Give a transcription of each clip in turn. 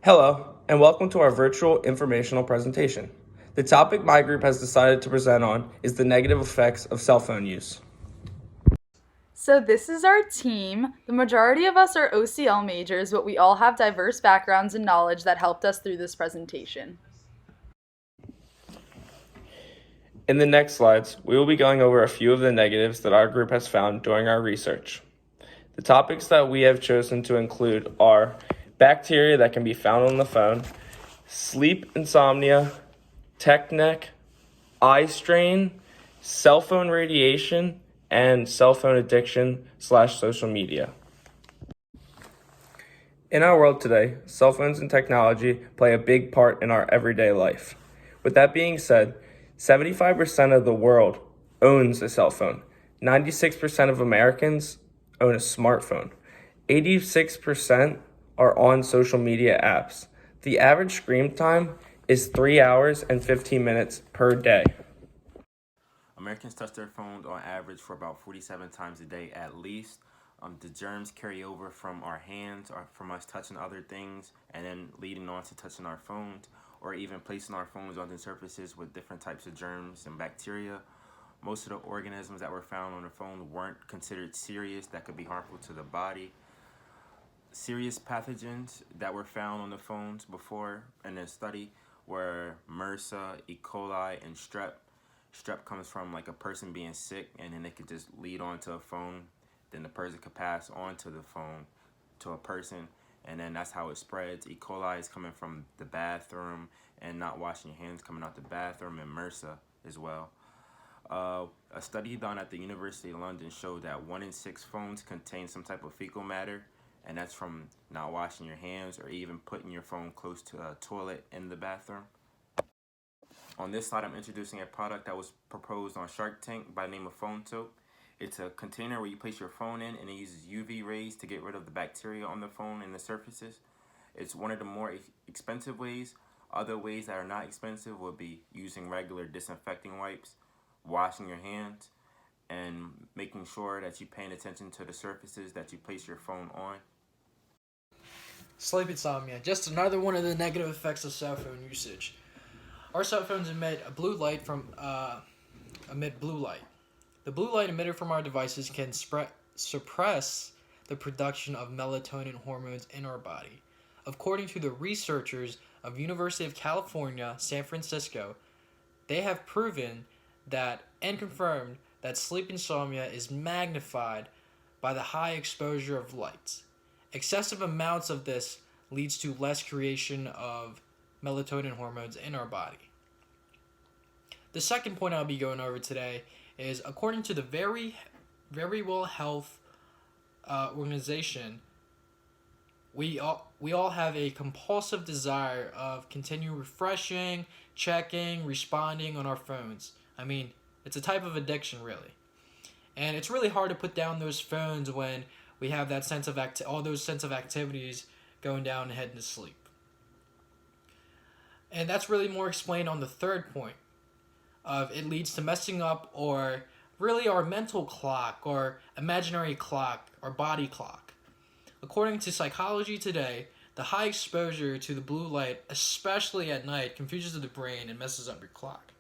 Hello, and welcome to our virtual informational presentation. The topic my group has decided to present on is the negative effects of cell phone use. So this is our team. The majority of us are OCL majors, but we all have diverse backgrounds and knowledge that helped us through this presentation. In the next slides, we will be going over a few of the negatives that our group has found during our research. The topics that we have chosen to include are bacteria that can be found on the phone, sleep insomnia, tech neck, eye strain, cell phone radiation, and cell phone addiction/social media. In our world today, cell phones and technology play a big part in our everyday life. With that being said, 75% of the world owns a cell phone. 96% of Americans own a smartphone. 86% are on social media apps. The average screen time is 3 hours and 15 minutes per day. Americans touch their phones on average for about 47 times a day at least. The germs carry over from our hands or from us touching other things and then leading on to touching our phones or even placing our phones on the surfaces with different types of germs and bacteria. Most of the organisms that were found on the phone weren't considered serious that could be harmful to the body. Serious pathogens that were found on the phones before in the study were MRSA, E. coli, and strep. Strep comes from like a person being sick and then it could just lead onto a phone. Then the person could pass on to the phone to a person and then that's how it spreads. E. coli is coming from the bathroom and not washing your hands coming out the bathroom, and MRSA as well. A study done at the University of London showed that 1 in 6 phones contain some type of fecal matter, and that's from not washing your hands or even putting your phone close to a toilet in the bathroom. On this slide, I'm introducing a product that was proposed on Shark Tank by the name of Phone Soap. It's a container where you place your phone in and it uses UV rays to get rid of the bacteria on the phone and the surfaces. It's one of the more expensive ways. Other ways that are not expensive would be using regular disinfecting wipes, washing your hands, and making sure that you're paying attention to the surfaces that you place your phone on. Sleep insomnia, just another one of the negative effects of cell phone usage. Our cell phones emit blue light. The blue light emitted from our devices can suppress the production of melatonin hormones in our body. According to the researchers of University of California, San Francisco, they have proven that and confirmed that sleep insomnia is magnified by the high exposure of light. Excessive amounts of this leads to less creation of melatonin hormones in our body. The second point I'll be going over today is, according to the Very Well Health organization, we all have a compulsive desire of continue refreshing, checking, responding on our phones. I mean, it's a type of addiction, really. And it's really hard to put down those phones when we have that sense of all those sense of activities going down and heading to sleep. And that's really more explained on the third point of it leads to messing up or really our mental clock or imaginary clock or body clock. According to Psychology Today, the high exposure to the blue light, especially at night, confuses the brain and messes up your clock.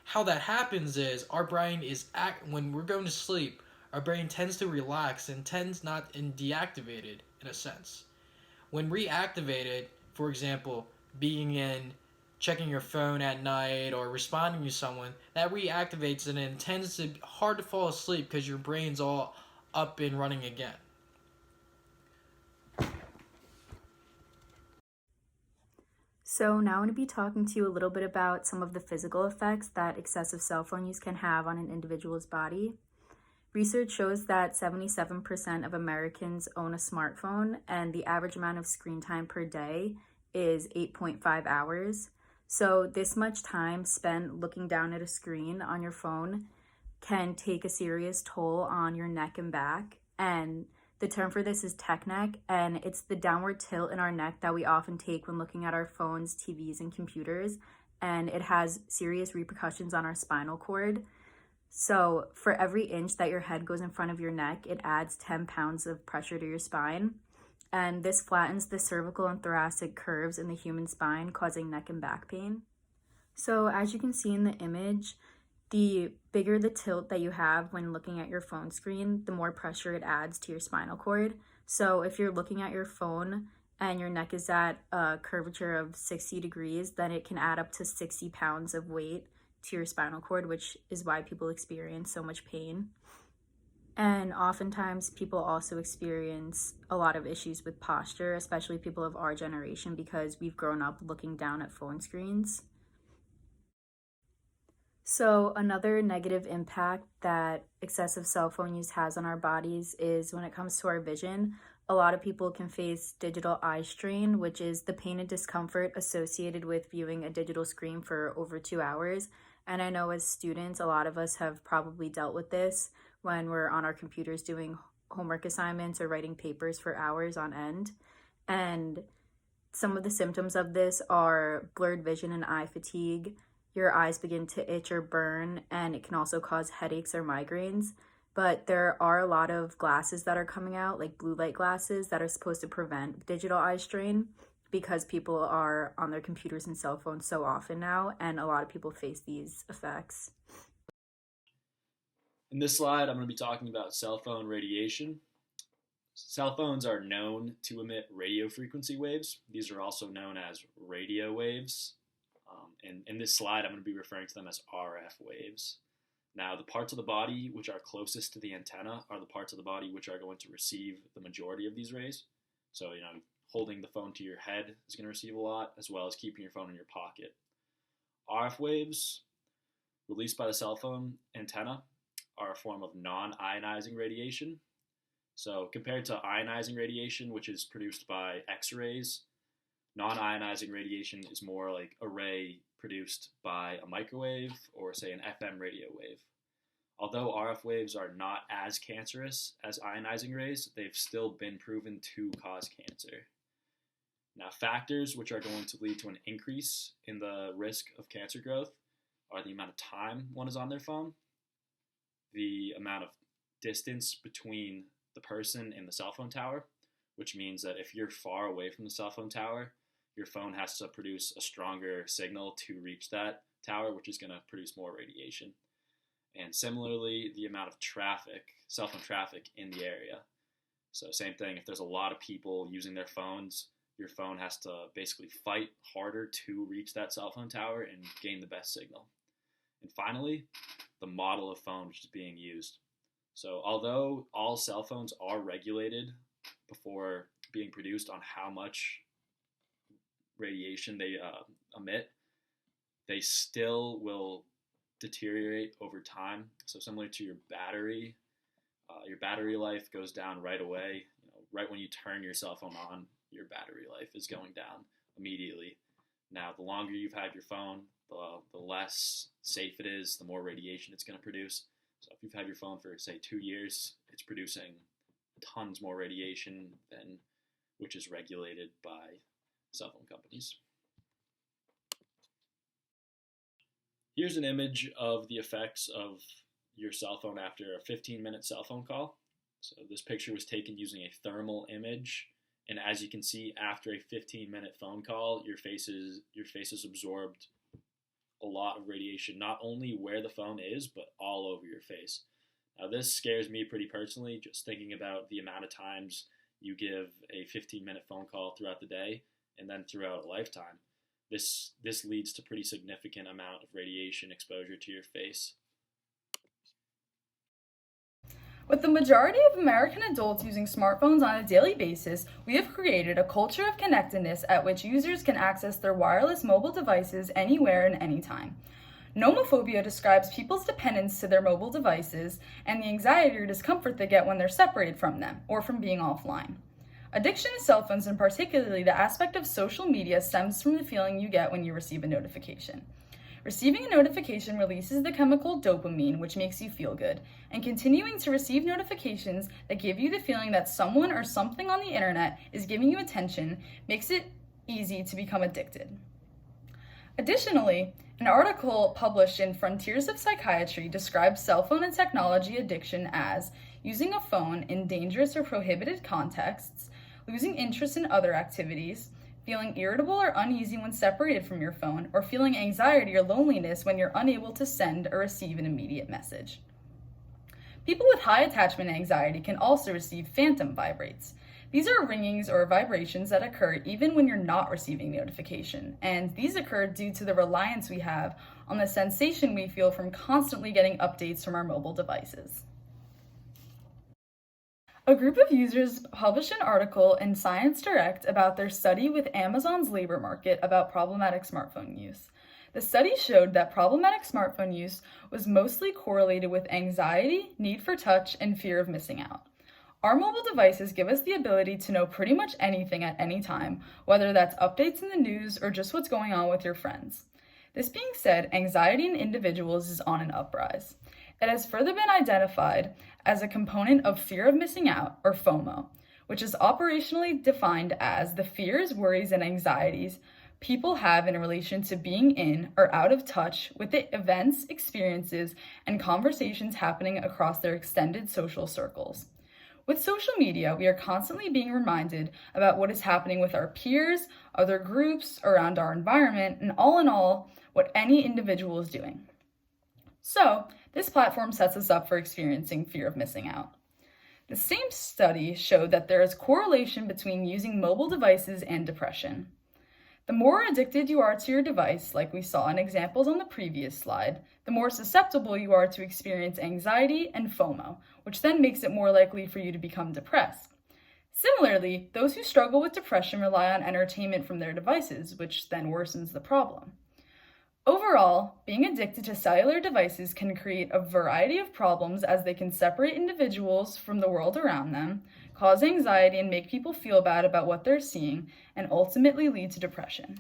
How that happens is our brain when we're going to sleep, our brain tends to relax and tends not deactivated in a sense. When reactivated, for example, being in checking your phone at night or responding to someone, that reactivates and it tends to be hard to fall asleep because your brain's all up and running again. So now I'm going to be talking to you a little bit about some of the physical effects that excessive cell phone use can have on an individual's body. Research shows that 77% of Americans own a smartphone, and the average amount of screen time per day is 8.5 hours. So this much time spent looking down at a screen on your phone can take a serious toll on your neck and back. And the term for this is tech neck, and it's the downward tilt in our neck that we often take when looking at our phones, TVs, and computers. And it has serious repercussions on our spinal cord. So for every inch that your head goes in front of your neck, it adds 10 pounds of pressure to your spine. and this flattens the cervical and thoracic curves in the human spine, causing neck and back pain. So as you can see in the image, the bigger the tilt that you have when looking at your phone screen, the more pressure it adds to your spinal cord. So if you're looking at your phone and your neck is at a curvature of 60 degrees, then it can add up to 60 pounds of weight to your spinal cord, which is why people experience so much pain. And oftentimes people also experience a lot of issues with posture, especially people of our generation, because we've grown up looking down at phone screens. So another negative impact that excessive cell phone use has on our bodies is when it comes to our vision. A lot of people can face digital eye strain, which is the pain and discomfort associated with viewing a digital screen for over 2 hours. And I know as students, a lot of us have probably dealt with this when we're on our computers doing homework assignments or writing papers for hours on end. And some of the symptoms of this are blurred vision and eye fatigue. Your eyes begin to itch or burn, and it can also cause headaches or migraines. But there are a lot of glasses that are coming out, like blue light glasses, that are supposed to prevent digital eye strain because people are on their computers and cell phones so often now, and a lot of people face these effects. In this slide, I'm going to be talking about cell phone radiation. Cell phones are known to emit radio frequency waves. These are also known as radio waves. And in this slide, I'm going to be referring to them as RF waves. Now, the parts of the body which are closest to the antenna are the parts of the body which are going to receive the majority of these rays. So, holding the phone to your head is going to receive a lot, as well as keeping your phone in your pocket. RF waves released by the cell phone antenna are a form of non-ionizing radiation. So compared to ionizing radiation, which is produced by X-rays, non-ionizing radiation is more like a ray produced by a microwave or, say, an FM radio wave. Although RF waves are not as cancerous as ionizing rays, they've still been proven to cause cancer. Now, factors which are going to lead to an increase in the risk of cancer growth are the amount of time one is on their phone, the amount of distance between the person and the cell phone tower, which means that if you're far away from the cell phone tower, your phone has to produce a stronger signal to reach that tower, which is going to produce more radiation. And similarly, the amount of traffic, cell phone traffic in the area. So same thing, if there's a lot of people using their phones, your phone has to basically fight harder to reach that cell phone tower and gain the best signal. And finally, the model of phone which is being used. So although all cell phones are regulated before being produced on how much radiation they emit, they still will deteriorate over time. So similar to your battery life goes down right away. Right when you turn your cell phone on, your battery life is going down immediately. Now, the longer you've had your phone, the less safe it is, the more radiation it's going to produce. So if you've had your phone for, say, 2 years, it's producing tons more radiation than which is regulated by cell phone companies. Here's an image of the effects of your cell phone after a 15-minute cell phone call. So this picture was taken using a thermal image, and as you can see, after a 15-minute phone call, your face is absorbed a lot of radiation, not only where the phone is, but all over your face. Now this scares me pretty personally, just thinking about the amount of times you give a 15-minute phone call throughout the day and then throughout a lifetime. This leads to pretty significant amount of radiation exposure to your face. With the majority of American adults using smartphones on a daily basis, we have created a culture of connectedness at which users can access their wireless mobile devices anywhere and anytime. Nomophobia describes people's dependence to their mobile devices and the anxiety or discomfort they get when they're separated from them or from being offline. Addiction to cell phones, and particularly the aspect of social media, stems from the feeling you get when you receive a notification. Receiving a notification releases the chemical dopamine, which makes you feel good, and continuing to receive notifications that give you the feeling that someone or something on the internet is giving you attention makes it easy to become addicted. Additionally, an article published in Frontiers of Psychiatry describes cell phone and technology addiction as using a phone in dangerous or prohibited contexts, losing interest in other activities, feeling irritable or uneasy when separated from your phone, or feeling anxiety or loneliness when you're unable to send or receive an immediate message. People with high attachment anxiety can also receive phantom vibrates. These are ringings or vibrations that occur even when you're not receiving notification, and these occur due to the reliance we have on the sensation we feel from constantly getting updates from our mobile devices. A group of users published an article in Science Direct about their study with Amazon's labor market about problematic smartphone use. The study showed that problematic smartphone use was mostly correlated with anxiety, need for touch, and fear of missing out. Our mobile devices give us the ability to know pretty much anything at any time, whether that's updates in the news or just what's going on with your friends. This being said, anxiety in individuals is on an uprise. It has further been identified as a component of fear of missing out, or FOMO, which is operationally defined as the fears, worries, and anxieties people have in relation to being in or out of touch with the events, experiences, and conversations happening across their extended social circles. With social media, we are constantly being reminded about what is happening with our peers, other groups, around our environment, and all in all, what any individual is doing. So, this platform sets us up for experiencing fear of missing out. The same study showed that there is correlation between using mobile devices and depression. The more addicted you are to your device, like we saw in examples on the previous slide, the more susceptible you are to experience anxiety and FOMO, which then makes it more likely for you to become depressed. Similarly, those who struggle with depression rely on entertainment from their devices, which then worsens the problem. Overall, being addicted to cellular devices can create a variety of problems as they can separate individuals from the world around them, cause anxiety and make people feel bad about what they're seeing, and ultimately lead to depression.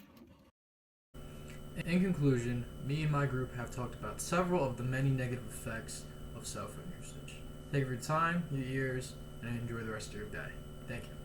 In conclusion, me and my group have talked about several of the many negative effects of cell phone usage. Thank you for your time, your ears, and enjoy the rest of your day. Thank you.